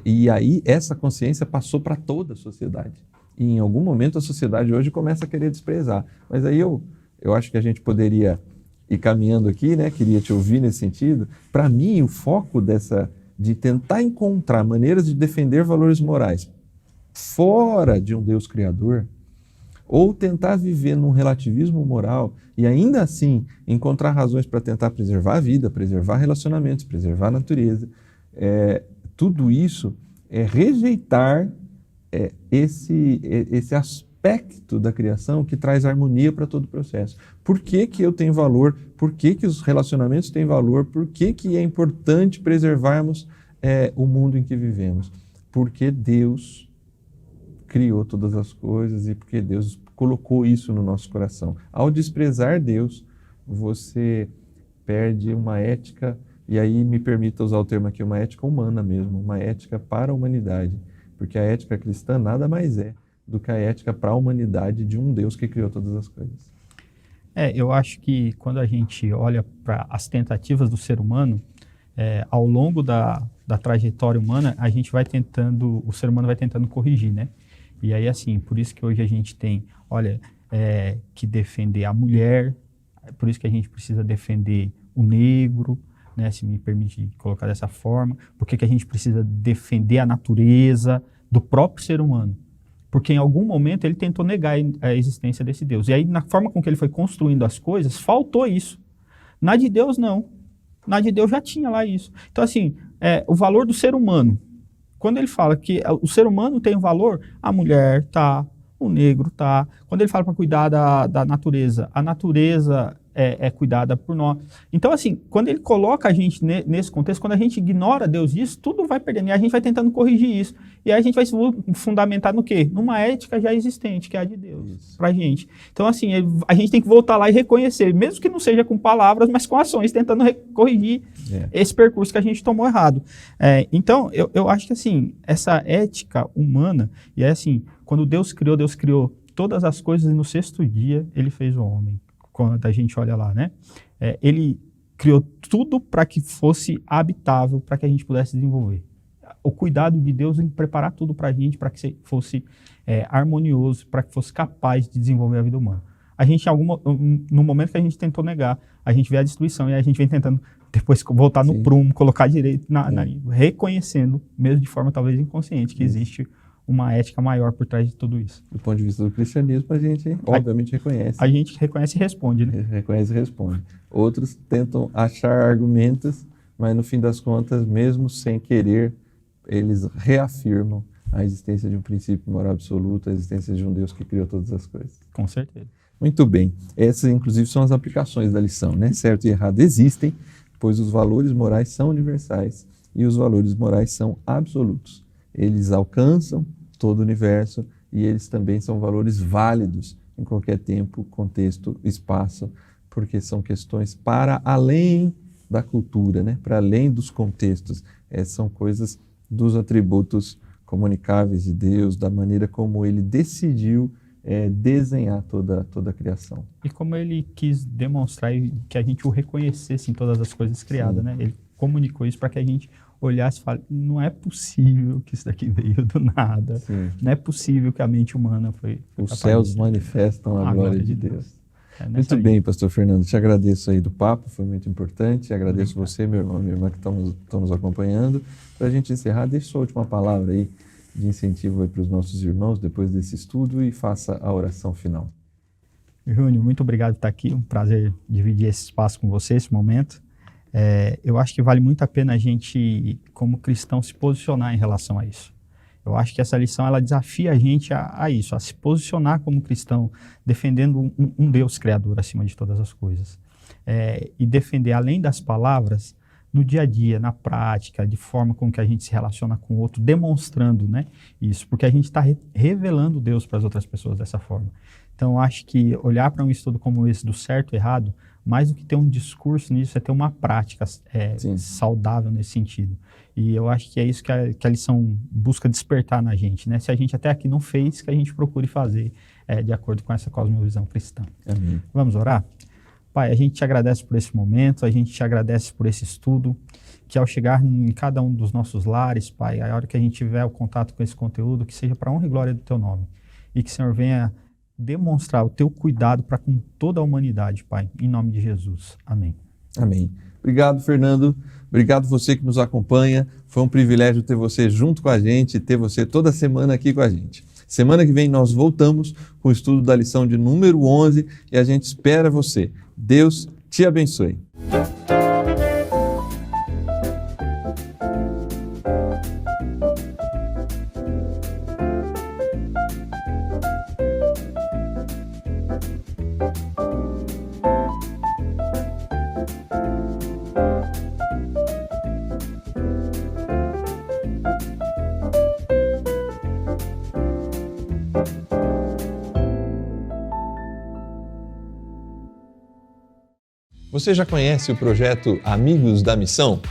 e aí essa consciência passou para toda a sociedade. E em algum momento a sociedade hoje começa a querer desprezar. Mas aí eu acho que a gente poderia ir caminhando aqui, né? Queria te ouvir nesse sentido. Para mim, o foco de tentar encontrar maneiras de defender valores morais fora de um Deus criador, ou tentar viver num relativismo moral e ainda assim encontrar razões para tentar preservar a vida, preservar relacionamentos, preservar a natureza, tudo isso é rejeitar esse aspecto da criação que traz harmonia para todo o processo. Por que que eu tenho valor? Por que que os relacionamentos têm valor? Por que que é importante preservarmos o mundo em que vivemos? Porque Deus criou todas as coisas e porque Deus colocou isso no nosso coração. Ao desprezar Deus, você perde uma ética, e aí me permita usar o termo aqui, uma ética humana mesmo, uma ética para a humanidade, porque a ética cristã nada mais é do que a ética para a humanidade de um Deus que criou todas as coisas. Eu acho que quando a gente olha para as tentativas do ser humano, ao longo da trajetória humana, o ser humano vai tentando corrigir, né? E aí, assim, por isso que hoje a gente tem, que defender a mulher, por isso que a gente precisa defender o negro, né, se me permite colocar dessa forma, porque que a gente precisa defender a natureza do próprio ser humano. Porque em algum momento ele tentou negar a existência desse Deus. E aí, na forma com que ele foi construindo as coisas, faltou isso. Na de Deus, não. Na de Deus já tinha lá isso. Então, assim, o valor do ser humano, quando ele fala que o ser humano tem valor, a mulher tá, o negro tá. Quando ele fala para cuidar da natureza, a natureza é cuidada por nós. Então, assim, quando ele coloca a gente nesse contexto, quando a gente ignora Deus disso, tudo vai perdendo. E a gente vai tentando corrigir isso. E aí a gente vai se fundamentar no quê? Numa ética já existente, que é a de Deus, pra gente. Então, assim, a gente tem que voltar lá e reconhecer, mesmo que não seja com palavras, mas com ações, tentando corrigir esse percurso que a gente tomou errado. Então, eu acho que, assim, essa ética humana, e assim, quando Deus criou todas as coisas e no sexto dia ele fez o homem. Quando a gente olha lá, né? Ele criou tudo para que fosse habitável, para que a gente pudesse desenvolver. O cuidado de Deus em preparar tudo para a gente, para que fosse harmonioso, para que fosse capaz de desenvolver a vida humana. A gente, no momento que a gente tentou negar, a gente vê a destruição e a gente vem tentando depois voltar no prumo, colocar direito, reconhecendo, mesmo de forma talvez inconsciente, que existe uma ética maior por trás de tudo isso. Do ponto de vista do cristianismo, a gente obviamente reconhece. A gente reconhece e responde, né? Reconhece e responde. Outros tentam achar argumentos, mas no fim das contas, mesmo sem querer, eles reafirmam a existência de um princípio moral absoluto, a existência de um Deus que criou todas as coisas. Com certeza. Muito bem. Essas, inclusive, são as aplicações da lição, né? Certo e errado existem, pois os valores morais são universais e os valores morais são absolutos. Eles alcançam todo o universo e eles também são valores válidos em qualquer tempo, contexto, espaço, porque são questões para além da cultura, né? Para além dos contextos. São coisas dos atributos comunicáveis de Deus, da maneira como ele decidiu desenhar toda a criação. E como ele quis demonstrar que a gente o reconhecesse em todas as coisas criadas, né? Ele comunicou isso para que a gente olhasse e falasse, não é possível que isso daqui veio do nada. Sim. Não é possível que a mente humana foi Os céus manifestam a glória de Deus. Muito bem, pastor Fernando, te agradeço aí do papo, foi muito importante, agradeço você, meu irmão, minha irmã que estão nos acompanhando. Para a gente encerrar, deixe sua última palavra aí de incentivo para os nossos irmãos depois desse estudo e faça a oração final. Júnior, muito obrigado por estar aqui, um prazer dividir esse espaço com você, esse momento. Eu acho que vale muito a pena a gente, como cristão, se posicionar em relação a isso. Eu acho que essa lição ela desafia a gente a isso, a se posicionar como cristão, defendendo um Deus criador acima de todas as coisas. E defender, além das palavras, no dia a dia, na prática, de forma com que a gente se relaciona com o outro, demonstrando, né, isso, porque a gente está revelando Deus para as outras pessoas dessa forma. Então, eu acho que olhar para um estudo como esse do certo e errado, mais do que ter um discurso nisso, é ter uma prática saudável nesse sentido. E eu acho que é isso que a lição busca despertar na gente, né? Se a gente até aqui não fez, que a gente procure fazer de acordo com essa cosmovisão cristã. Amém. Vamos orar? Pai, a gente te agradece por esse momento, a gente te agradece por esse estudo, que ao chegar em cada um dos nossos lares, Pai, a hora que a gente tiver o contato com esse conteúdo, que seja para honra e glória do Teu nome. E que o Senhor venha demonstrar o Teu cuidado para com toda a humanidade, Pai, em nome de Jesus. Amém. Amém. Obrigado, Fernando. Obrigado você que nos acompanha. Foi um privilégio ter você junto com a gente, ter você toda semana aqui com a gente. Semana que vem nós voltamos com o estudo da lição de número 11 e a gente espera você. Deus te abençoe. Você já conhece o projeto Amigos da Missão?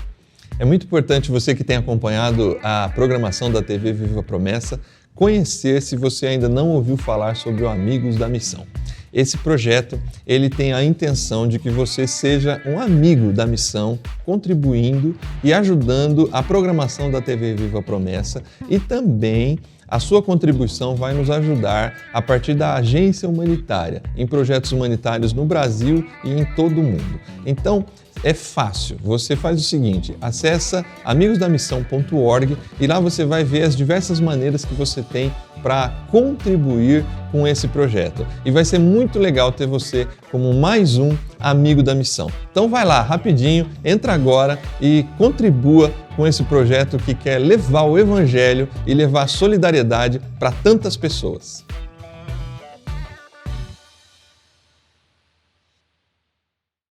É muito importante você que tem acompanhado a programação da TV Viva Promessa conhecer se você ainda não ouviu falar sobre o Amigos da Missão. Esse projeto, ele tem a intenção de que você seja um amigo da missão, contribuindo e ajudando a programação da TV Viva Promessa, e também a sua contribuição vai nos ajudar a partir da agência humanitária, em projetos humanitários no Brasil e em todo o mundo. Então, é fácil, você faz o seguinte, acessa amigosdamissão.org e lá você vai ver as diversas maneiras que você tem para contribuir com esse projeto. E vai ser muito legal ter você como mais um amigo da missão. Então vai lá, rapidinho, entra agora e contribua com esse projeto que quer levar o Evangelho e levar a solidariedade para tantas pessoas.